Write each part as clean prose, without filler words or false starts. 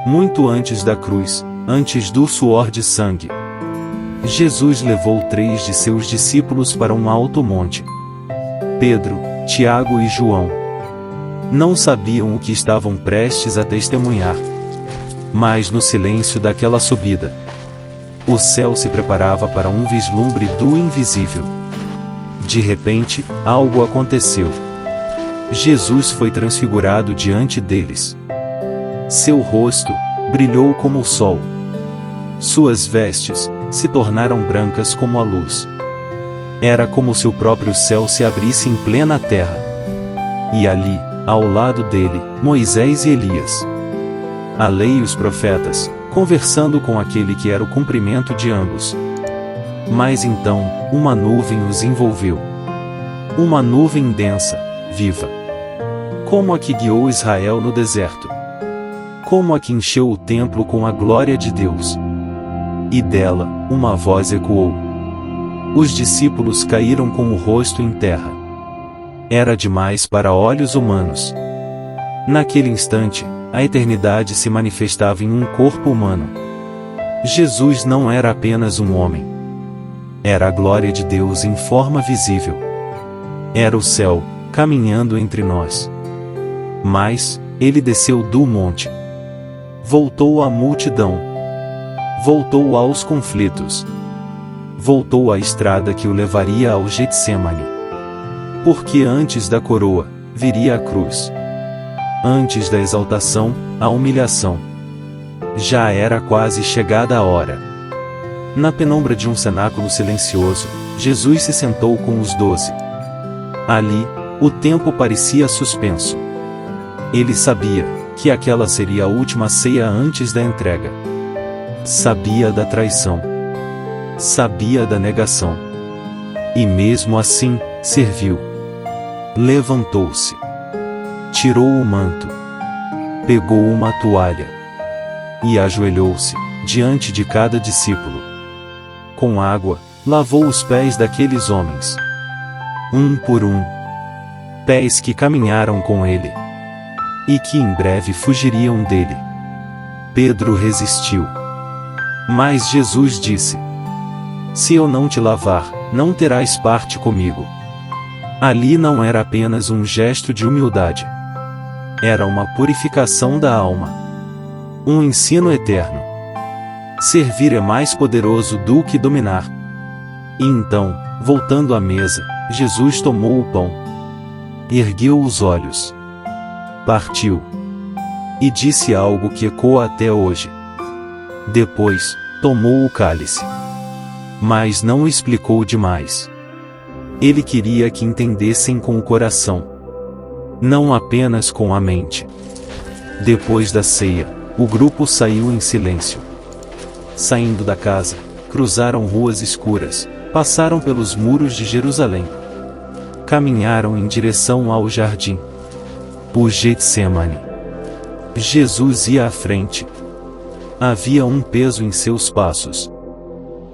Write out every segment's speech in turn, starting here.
Muito antes da cruz, antes do suor de sangue, Jesus levou 3 de seus discípulos para um alto monte. Pedro, Tiago e João não sabiam o que estavam prestes a testemunhar. Mas no silêncio daquela subida, o céu se preparava para um vislumbre do invisível. De repente, algo aconteceu. Jesus foi transfigurado diante deles. Seu rosto brilhou como o sol. Suas vestes se tornaram brancas como a luz. Era como se o próprio céu se abrisse em plena terra. E ali, ao lado dele, Moisés e Elias, a lei e os profetas, conversando com aquele que era o cumprimento de ambos. Mas então, uma nuvem os envolveu. Uma nuvem densa, viva. Como a que guiou Israel no deserto. Como a que encheu o templo com a glória de Deus. E dela, uma voz ecoou. Os discípulos caíram com o rosto em terra. Era demais para olhos humanos. Naquele instante, a eternidade se manifestava em um corpo humano. Jesus não era apenas um homem. Era a glória de Deus em forma visível. Era o céu, caminhando entre nós. Mas, ele desceu do monte. Voltou à multidão. Voltou aos conflitos. Voltou à estrada que o levaria ao Getsemane. Porque antes da coroa, viria a cruz. Antes da exaltação, a humilhação. Já era quase chegada a hora. Na penumbra de um cenáculo silencioso, Jesus se sentou com os 12. Ali, o tempo parecia suspenso. Ele sabia que aquela seria a última ceia antes da entrega. Sabia da traição. Sabia da negação. E mesmo assim, serviu. Levantou-se. Tirou o manto. Pegou uma toalha. E ajoelhou-se, diante de cada discípulo. Com água, lavou os pés daqueles homens. Um por um. Pés que caminharam com ele. E que em breve fugiriam dele. Pedro resistiu. Mas Jesus disse: Se eu não te lavar, não terás parte comigo. Ali não era apenas um gesto de humildade. Era uma purificação da alma. Um ensino eterno. Servir é mais poderoso do que dominar. E então, voltando à mesa, Jesus tomou o pão. Ergueu os olhos. Partiu. E disse algo que ecoa até hoje. Depois, tomou o cálice. Mas não explicou demais. Ele queria que entendessem com o coração. Não apenas com a mente. Depois da ceia, o grupo saiu em silêncio. Saindo da casa, cruzaram ruas escuras, passaram pelos muros de Jerusalém. Caminharam em direção ao jardim. O Getsemane. Jesus ia à frente. Havia um peso em seus passos.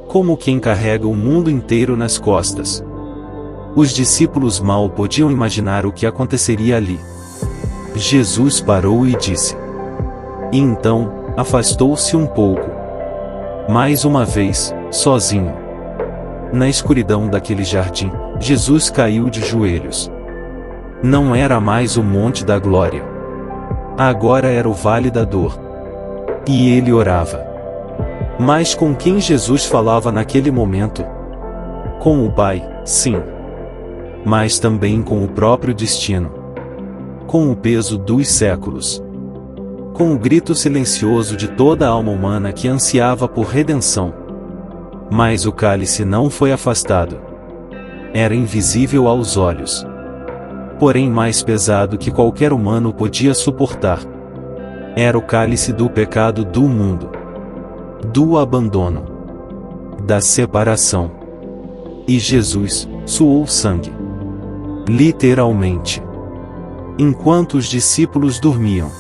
Como quem carrega o mundo inteiro nas costas. Os discípulos mal podiam imaginar o que aconteceria ali. Jesus parou e disse. E então, afastou-se um pouco. Mais uma vez, sozinho. Na escuridão daquele jardim, Jesus caiu de joelhos. Não era mais o Monte da Glória. Agora era o Vale da Dor. E ele orava. Mas com quem Jesus falava naquele momento? Com o Pai, sim. Mas também com o próprio destino. Com o peso dos séculos. Com o grito silencioso de toda a alma humana que ansiava por redenção. Mas o cálice não foi afastado. Era invisível aos olhos. Porém mais pesado que qualquer humano podia suportar. Era o cálice do pecado do mundo. Do abandono. Da separação. E Jesus suou sangue. Literalmente. Enquanto os discípulos dormiam,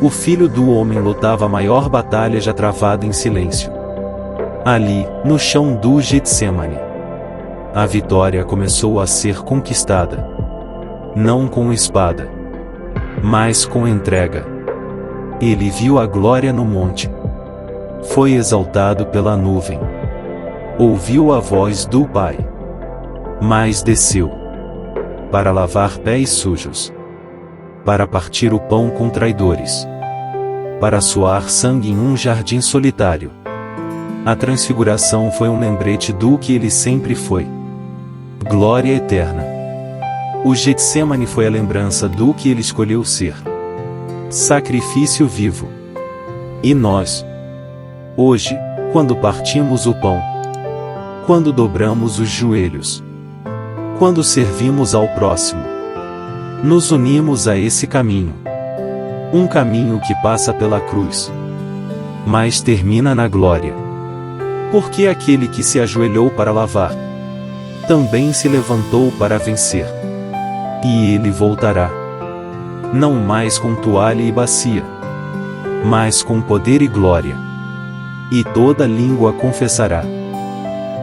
o Filho do Homem lutava a maior batalha já travada em silêncio. Ali, no chão do Getsemane, a vitória começou a ser conquistada. Não com espada, mas com entrega. Ele viu a glória no monte. Foi exaltado pela nuvem. Ouviu a voz do Pai. Mas desceu para lavar pés sujos, para partir o pão com traidores, para suar sangue em um jardim solitário. A transfiguração foi um lembrete do que ele sempre foi. Glória eterna. O Getsemane foi a lembrança do que ele escolheu ser. Sacrifício vivo. E nós? Hoje, quando partimos o pão, quando dobramos os joelhos, quando servimos ao próximo, nos unimos a esse caminho. Um caminho que passa pela cruz, mas termina na glória. Porque aquele que se ajoelhou para lavar, também se levantou para vencer. E ele voltará. Não mais com toalha e bacia, mas com poder e glória. E toda língua confessará: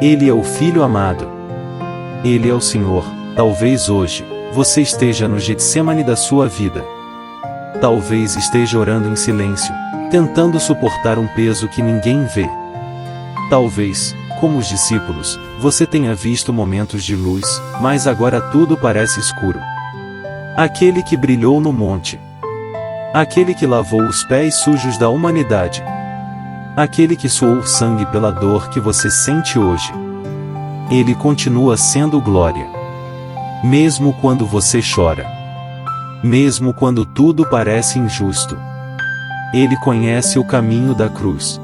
Ele é o Filho amado. Ele é o Senhor. Talvez hoje, você esteja no Getsemane da sua vida. Talvez esteja orando em silêncio, tentando suportar um peso que ninguém vê. Talvez, como os discípulos, você tenha visto momentos de luz, mas agora tudo parece escuro. Aquele que brilhou no monte. Aquele que lavou os pés sujos da humanidade. Aquele que suou sangue pela dor que você sente hoje. Ele continua sendo glória. Mesmo quando você chora. Mesmo quando tudo parece injusto. Ele conhece o caminho da cruz.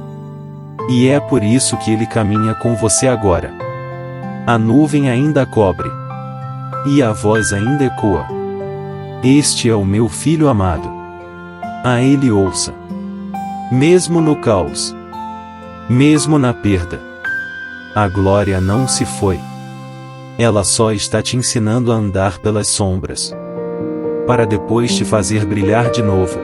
E é por isso que ele caminha com você agora. A nuvem ainda cobre. E a voz ainda ecoa. Este é o meu Filho amado. A ele ouça. Mesmo no caos. Mesmo na perda. A glória não se foi. Ela só está te ensinando a andar pelas sombras, para depois te fazer brilhar de novo.